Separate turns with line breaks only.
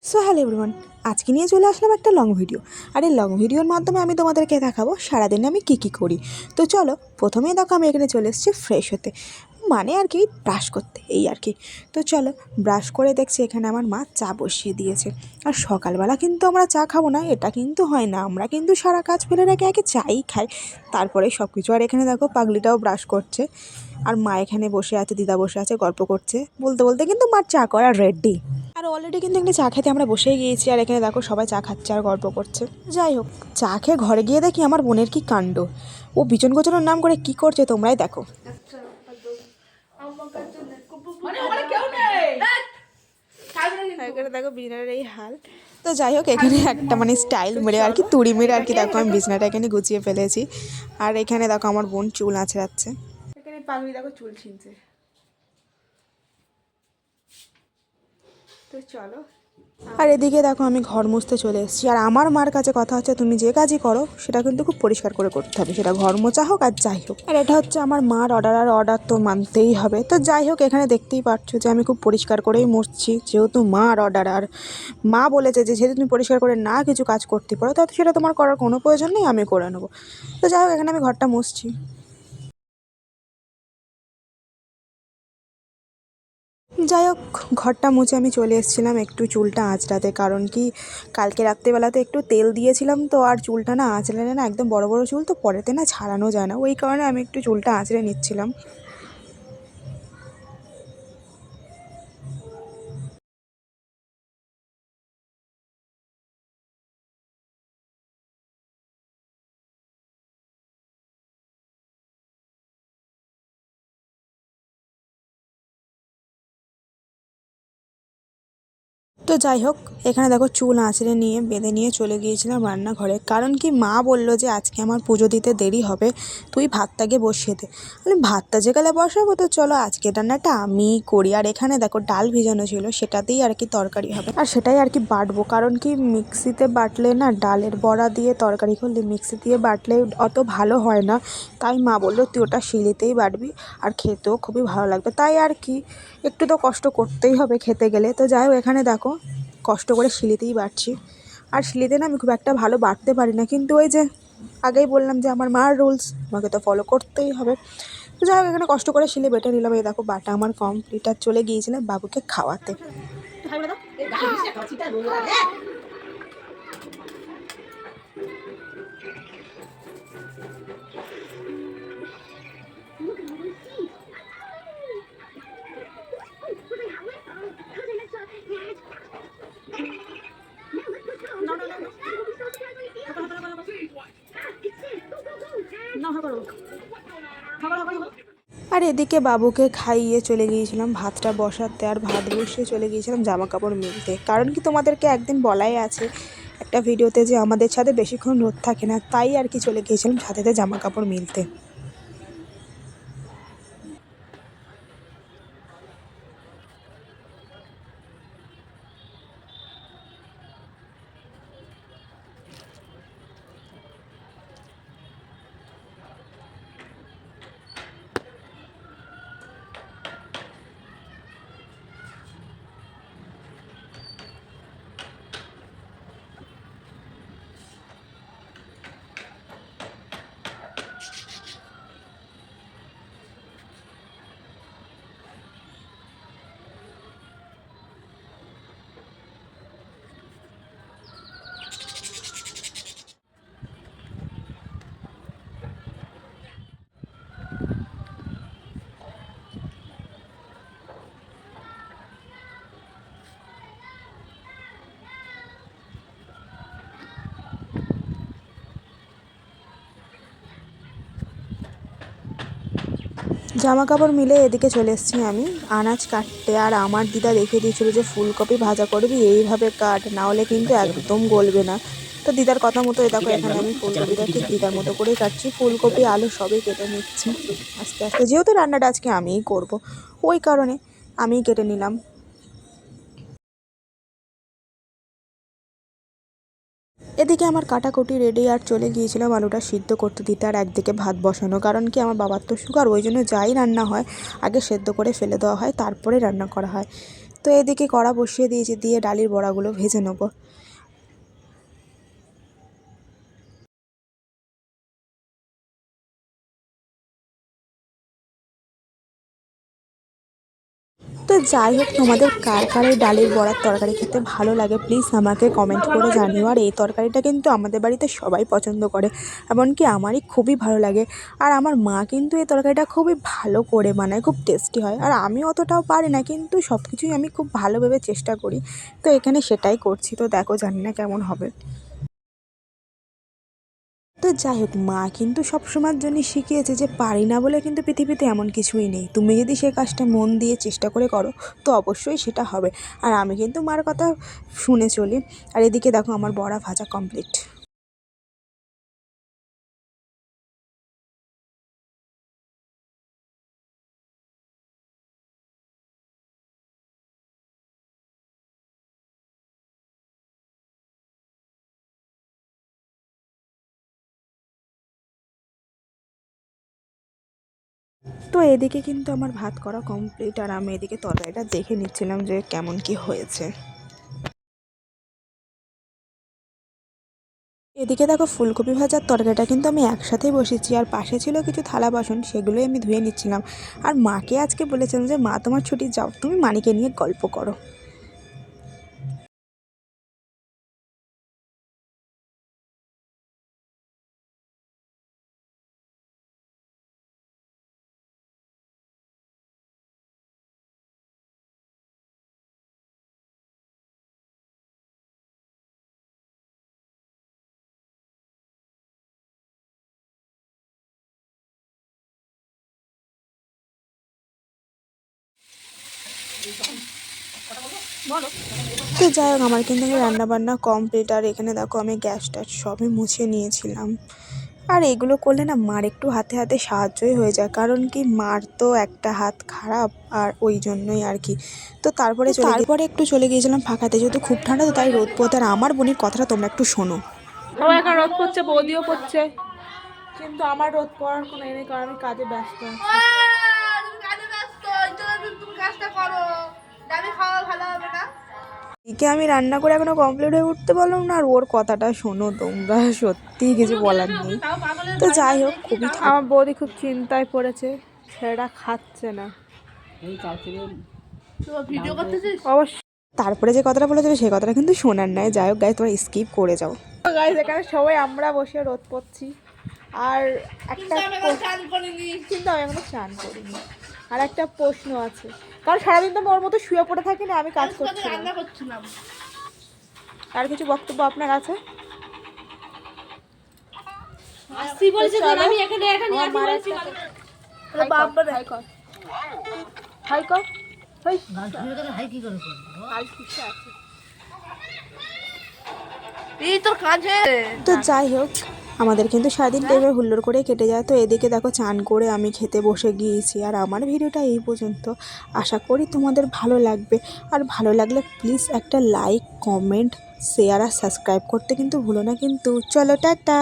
So hello everyone, আজকে নিয়ে চলে আসলাম একটা লং ভিডিও। আর এই লং ভিডিওর মাধ্যমে আমি তোমাদেরকে দেখাবো সারাদিনে আমি কী কী করি। তো চলো, প্রথমেই দেখো আমি এখানে চলে এসেছি ফ্রেশ হতে, মানে আর কি ব্রাশ করতে, এই আর কি। তো চলো, ব্রাশ করে দেখছি এখানে আমার মা চা বসিয়ে দিয়েছে। আর সকালবেলা কিন্তু আমরা চা খাবো না, এটা কিন্তু হয় না, আমরা কিন্তু সারা কাজ ফেলে রেখে আগে চাই খাই, তারপরে সব কিছু। আর এখানে দেখো পাগলিটাও ব্রাশ করছে, আর মা এখানে বসে আছে, দিদা বসে আছে, গল্প করছে। বলতে বলতে কিন্তু মার চা করা রেডি। আর অলরেডি কিন্তু এখানে চা খেতে আমরা বসেই গিয়েছি, আর এখানে দেখো সবাই চা খাচ্ছে আর গল্প করছে। যাই হোক, চা খেয়ে ঘরে গিয়ে দেখি আমার বোনের কি কাণ্ড। ও বিচন গোছানোর নাম করে কি করছে তোমরাই দেখো। এখানে দেখো বিছানার এই হাল। তো যাই হোক, এখানে একটা মানে স্টাইল মেরে আর কি, তুড়ি মেরে আর কি দেখো আমি বিছানাটা এখানে গুছিয়ে ফেলেছি। আর এখানে দেখো আমার বোন চুল আঁচড়াচ্ছে, এখানে পাগলি দেখো চুল ছিঁড়ছে। তো চলো, আর এদিকে দেখো আমি ঘর মুছতে চলে এসেছি। আর আমার মার কাছে কথা হচ্ছে, তুমি যে কাজই করো সেটা কিন্তু খুব পরিষ্কার করে করতে হবে, সেটা ঘর মোছা হোক আর যাই হোক। আর এটা হচ্ছে আমার মার অর্ডার, আর অর্ডার তো মানতেই হবে। তো যাই হোক, এখানে দেখতেই পাচ্ছ যে আমি খুব পরিষ্কার করেই মুছছি, যেহেতু মার অর্ডার। আর মা বলেছে যে যেহেতু তুমি পরিষ্কার করে না কিছু কাজ করতে পারো, তাহলে সেটা তোমার করার কোনো প্রয়োজন নেই, আমি করে নেবো। তো যাই হোক, এখানে আমি ঘরটা মুছছি। যাই হোক, ঘরটা মুছে আমি চলে এসেছিলাম একটু চুলটা আঁচড়াতে, কারণ কি কালকে রাত্রেবেলাতে একটু তেল দিয়েছিলাম, তো আর চুলটা না আঁচড়ালে না একদম বড় বড় চুল, তো পরেতে না ছাড়ানো যায় না, ওই কারণে আমি একটু চুলটা আঁচড়ে নিচ্ছিলাম। তো যাই হোক, এখানে দেখো চুল আঁচড়ে নিয়ে বেঁধে নিয়ে চলে গিয়েছিলাম রান্নাঘরে, কারণ কি মা বলল যে আজকে আমার পুজো দিতে দেরি হবে, তুই ভাতটাকে বসিয়ে দে। আমি ভাতটা যেকালে বসাবো, তো চলো আজকে রান্নাটা আমিই করি। আর এখানে দেখো ডাল ভিজানো ছিল, সেটাতেই আর কি তরকারি হবে, আর সেটাই আর কি বাটবো, কারণ কি মিক্সিতে বাটলে না, ডালের বড়া দিয়ে তরকারি করলে মিক্সি দিয়ে বাটলে অত ভালো হয় না। তাই মা বললো তুই ওটা শিলিতেই বাটবি, আর খেতেও খুবই ভালো লাগবে। তাই আর কি, একটু তো কষ্ট করতেই হবে খেতে গেলে। তো যাই হোক, এখানে দেখো কষ্ট করে শিলিতেই বাটছি। আর শিলিতে না আমি খুব একটা ভালো বাটতে পারি না, কিন্তু ওই যে আগেই বললাম যে আমার মার রুলস, আমাকে তো ফলো করতেই হবে। তো যাই হোক, এখানে কষ্ট করে শিলে বেটে নিলাম। এই দেখো বাটা আমার কমপ্লিট, আর চলে গিয়েছিলাম বাবুকে খাওয়াতে। আর এদিকে বাবুকে খাইয়ে চলে গিয়েছিলাম ভাতটা বসাতে, আর ভাত বসিয়ে চলে গিয়েছিলাম জামা কাপড় মিলতে, কারণ কি তোমাদেরকে একদিন বলাই আছে একটা ভিডিওতে যে আমাদের ছাদে বেশিক্ষণ রোদ থাকে না, তাই আর কি চলে গিয়েছিলাম ছাদেতে জামা কাপড় মিলতে। জামা কাপড় মিলে এদিকে চলে এসেছি আমি আনাজ কাটতে। আর আমার দিদা দেখিয়ে দিয়েছিল যে ফুলকপি ভাজা করবি, এইভাবে কাট, না হলে কিন্তু একদম গলবে না। তো দিদার কথা মতো দেখো এখানে আমি ফুলকপিটা ঠিক দিদার মতো করেই কাটছি, ফুলকপি আলু সবই কেটে নিচ্ছি আস্তে আস্তে, যেহেতু রান্নাটা আজকে আমিই করব, ওই কারণে আমিই কেটে নিলাম। এদিকে আমার কাটাকুটি রেডি, আর চলে গিয়েছিলাম আলুটা সিদ্ধ করতে দিতে, আর একদিকে ভাত বসানো, কারণ কি আমার বাবার তো সুগার, ওই জন্য যাই রান্না হয় আগে সেদ্ধ করে ফেলে দেওয়া হয়, তারপরে রান্না করা হয়। তো এদিকে কড়া বসিয়ে দিয়েছি, দিয়ে ডালের বড়াগুলো ভেজে নেবো। তো যাই হোক, তোমাদের কার কার এই ডালের বড়ার তরকারি খেতে ভালো লাগে প্লিজ আমাকে কমেন্ট করে জানিও। আর এই তরকারিটা কিন্তু আমাদের বাড়িতে সবাই পছন্দ করে, এমনকি আমারই খুবই ভালো লাগে। আর আমার মা কিন্তু এই তরকারিটা খুবই ভালো করে বানায়, খুব টেস্টি হয়। আর আমি অতটাও পারি না, কিন্তু সব কিছুই আমি খুব ভালোভাবে চেষ্টা করি। তো এখানে সেটাই করছি, তো দেখো জানি না কেমন হবে। তো যাই হোক, মা কিন্তু সবসময়ের জন্য শিখিয়েছে যে পারি না বলে কিন্তু পৃথিবীতে এমন কিছুই নেই। তুমি যদি সে কাজটা মন দিয়ে চেষ্টা করে করো তো অবশ্যই সেটা হবে। আর আমি কিন্তু মার কথা শুনে চলি। আর এদিকে দেখো আমার বড়া ভাজা কমপ্লিট। তো এদিকে কিন্তু আমার ভাত করা কমপ্লিট, আর আমি এদিকে তরকারিটা দেখে নিচ্ছিলাম যে কেমন কি হয়েছে। এদিকে দেখো ফুলকপি ভাজার তরকারিটা কিন্তু আমি একসাথেই বসেছি, আর পাশে ছিল কিছু থালা বাসন, সেগুলোই আমি ধুয়ে নিচ্ছিলাম। আর মাকে আজকে বলেছিলাম যে মা তোমার ছুটি, যাও তুমি মানিকে নিয়ে গল্প করো। তো যাই হোক, আমার কিন্তু রান্নাবান্না কমপ্লিট। আর এখানে দেখো আমি গ্যাস ট্যাস সবই মুছে নিয়েছিলাম। আর এগুলো করলে না মার একটু হাতে হাতে সাহায্যই হয়ে যায়, কারণ কি মার তো একটা হাত খারাপ, আর ওই জন্যই আর কি। তো তারপরে একটু চলে গিয়েছিলাম ফাঁকাতে, যেহেতু খুব ঠান্ডা, তো তাই রোদ পোহাতে। আর আমার বোনের কথাটা তোমরা একটু শোনো।
ও এখন রোদ করছে, বৌদিও করছে, কিন্তু আমার রোদ করার কোনো নেই, কারণ আমি কাজে ব্যস্ত আছি। তুমি কাজে ব্যস্ত, তুমি কাজটা করো, আমি খাওয়া ভালো হবে না।
এদিকে আমি রান্না করে এখনো কমপ্লিট হয়ে উঠতে পারলাম না, আর ওর কথাটা শোনো তোমরা, সত্যি কিছু বলার নেই। তো যাই হোক, খুবই
আমার বৌদি খুব চিন্তায় পড়েছে, ছেলেটা খাচ্ছে না। ভিডিও করতেছিস অবশ্যই।
তারপরে যে কথাটা বলেছিল সেই কথাটা কিন্তু শোনার নাই। যাই হোক গাইজ, তোমরা স্কিপ করে যাও।
গাইস, এখানে সবাই আমরা বসে রোদ পোচ্ছি। আর একটা কিন্তু আমি এখনো চান করিনি। আর একটা প্রশ্ন আছে, কারণ সারাদিন তো আমি ওর মতো শুয়ে পড়ে থাকি না, আমি কাজ করছিলাম। আর কিছু বক্তব্য আপনার আছে?
তো যাই হোক, আমাদের কিন্তু সারাদিন টাইমে হুল্লোড় করে কেটে যায়। তো এদিকে দেখো চান করে আমি খেতে বসে গিয়েছি। আর আমার ভিডিওটা এই পর্যন্ত, আশা করি তোমাদের ভালো লাগবে। আর ভালো লাগলে প্লিজ একটা লাইক, কমেন্ট, শেয়ার আর সাবস্ক্রাইব করতে কিন্তু ভুলো না কিন্তু। চলো টাটা।